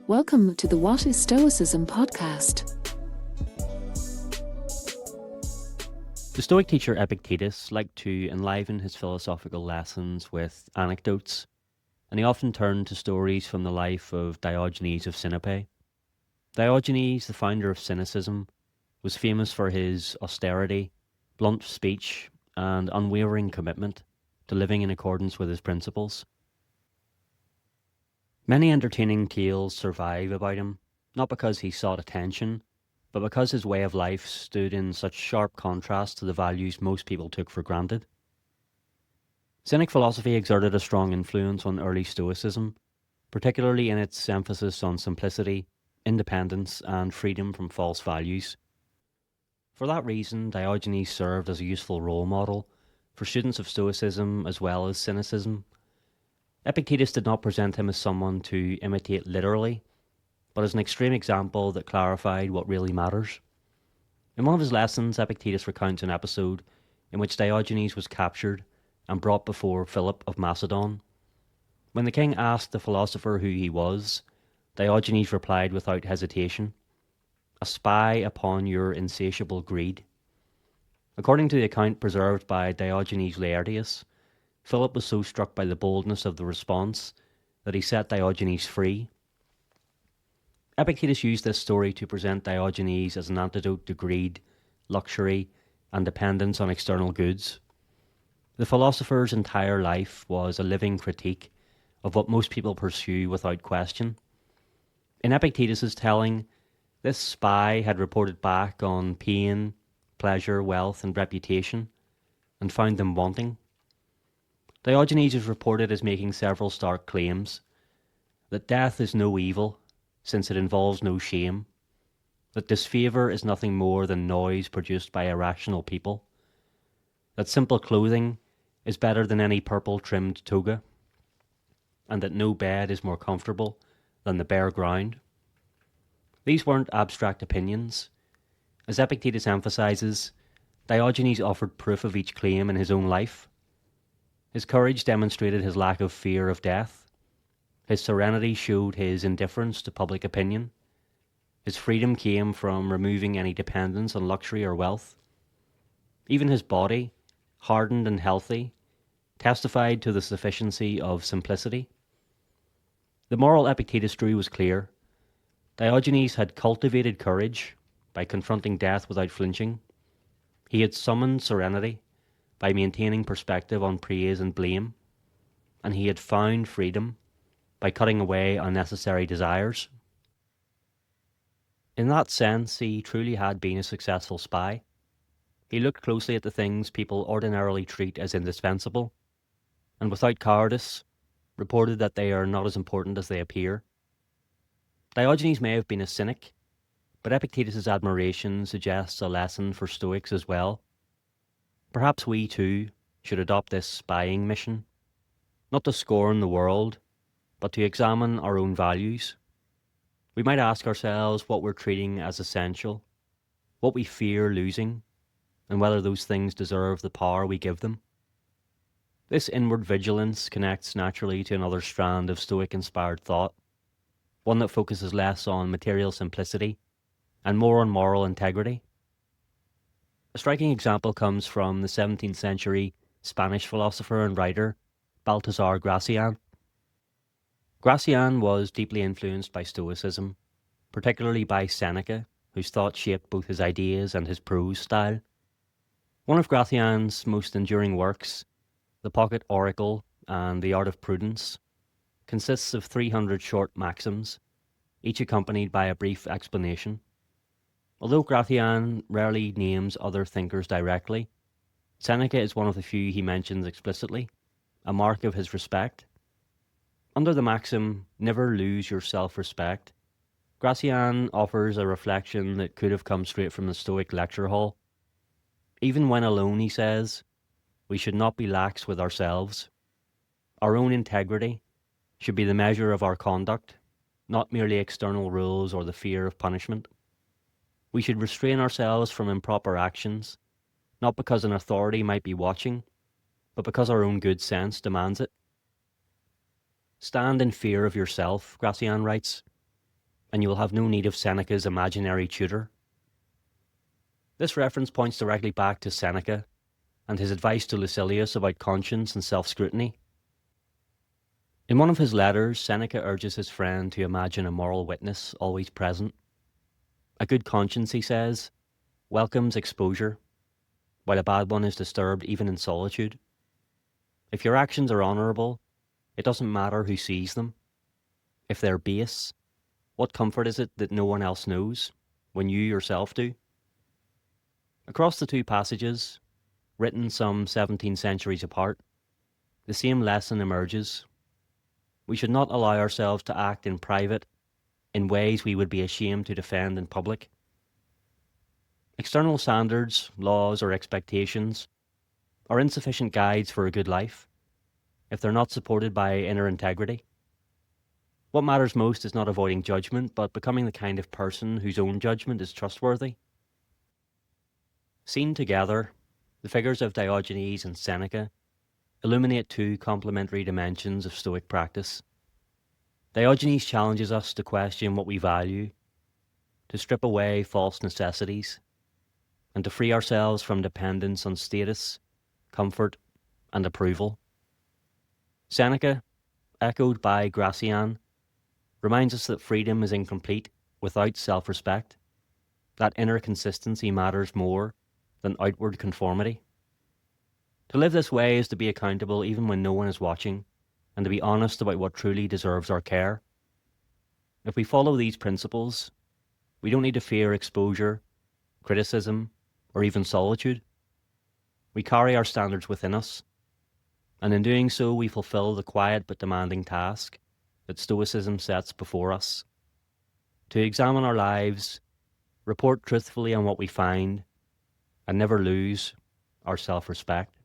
Welcome to the What is Stoicism podcast. The Stoic teacher Epictetus liked to enliven his philosophical lessons with anecdotes, and he often turned to stories from the life of Diogenes of Cynic. Diogenes, the founder of Cynicism, was famous for his austerity, blunt speech, and unwavering commitment to living in accordance with his principles. Many entertaining tales survive about him, not because he sought attention, but because his way of life stood in such sharp contrast to the values most people took for granted. Cynic philosophy exerted a strong influence on early Stoicism, particularly in its emphasis on simplicity, independence, and freedom from false values. For that reason, Diogenes served as a useful role model for students of Stoicism as well as Cynicism. Epictetus did not present him as someone to imitate literally, but as an extreme example that clarified what really matters. In one of his lessons, Epictetus recounts an episode in which Diogenes was captured and brought before Philip of Macedon. When the king asked the philosopher who he was, Diogenes replied without hesitation, "A spy upon your insatiable greed." According to the account preserved by Diogenes Laertius, Philip was so struck by the boldness of the response that he set Diogenes free. Epictetus used this story to present Diogenes as an antidote to greed, luxury, and dependence on external goods. The philosopher's entire life was a living critique of what most people pursue without question. In Epictetus's telling, this spy had reported back on pain, pleasure, wealth, and reputation, and found them wanting. Diogenes is reported as making several stark claims: that death is no evil, since it involves no shame; that disfavour is nothing more than noise produced by irrational people; that simple clothing is better than any purple-trimmed toga; and that no bed is more comfortable than the bare ground. These weren't abstract opinions. As Epictetus emphasises, Diogenes offered proof of each claim in his own life. His courage demonstrated his lack of fear of death. His serenity showed his indifference to public opinion. His freedom came from removing any dependence on luxury or wealth. Even his body, hardened and healthy, testified to the sufficiency of simplicity. The moral Epictetus drew was clear. Diogenes had cultivated courage by confronting death without flinching. He had summoned serenity by maintaining perspective on praise and blame. And he had found freedom by cutting away unnecessary desires. In that sense, he truly had been a successful spy. He looked closely at the things people ordinarily treat as indispensable, and without cowardice, reported that they are not as important as they appear. Diogenes may have been a cynic, but Epictetus's admiration suggests a lesson for Stoics as well. Perhaps we too should adopt this spying mission, not to scorn the world, but to examine our own values. We might ask ourselves what we're treating as essential, what we fear losing, and whether those things deserve the power we give them. This inward vigilance connects naturally to another strand of Stoic-inspired thought, one that focuses less on material simplicity and more on moral integrity. A striking example comes from the 17th century Spanish philosopher and writer Baltasar Gracián. Gracián was deeply influenced by Stoicism, particularly by Seneca, whose thought shaped both his ideas and his prose style. One of Gracián's most enduring works, The Pocket Oracle and The Art of Prudence, consists of 300 short maxims, each accompanied by a brief explanation. Although Gracián rarely names other thinkers directly, Seneca is one of the few he mentions explicitly, a mark of his respect. Under the maxim, "Never lose your self-respect," Gracián offers a reflection that could have come straight from the Stoic lecture hall. Even when alone, he says, we should not be lax with ourselves. Our own integrity should be the measure of our conduct, not merely external rules or the fear of punishment. We should restrain ourselves from improper actions, not because an authority might be watching, but because our own good sense demands it. Stand in fear of yourself, Gracián writes. and you will have no need of Seneca's imaginary tutor. This reference points directly back to Seneca and his advice to Lucilius about conscience and self-scrutiny. In one of his letters, Seneca urges his friend to imagine a moral witness always present. A good conscience, he says, welcomes exposure, while a bad one is disturbed even in solitude. If your actions are honourable, it doesn't matter who sees them. If they're base, what comfort is it that no one else knows, when you yourself do? Across the two passages, written some 17 centuries apart, the same lesson emerges. We should not allow ourselves to act in private in ways we would be ashamed to defend in public. External standards, laws, or expectations are insufficient guides for a good life if they're not supported by inner integrity. What matters most is not avoiding judgment, but becoming the kind of person whose own judgment is trustworthy. Seen together, the figures of Diogenes and Seneca illuminate two complementary dimensions of Stoic practice. Diogenes challenges us to question what we value, to strip away false necessities, and to free ourselves from dependence on status, comfort, and approval. Seneca, echoed by Gracián, reminds us that freedom is incomplete without self-respect, that inner consistency matters more than outward conformity. To live this way is to be accountable even when no one is watching, and to be honest about what truly deserves our care. If we follow these principles, we don't need to fear exposure, criticism, or even solitude. We carry our standards within us, and in doing so we fulfill the quiet but demanding task that Stoicism sets before us: to examine our lives, report truthfully on what we find, and never lose our self-respect.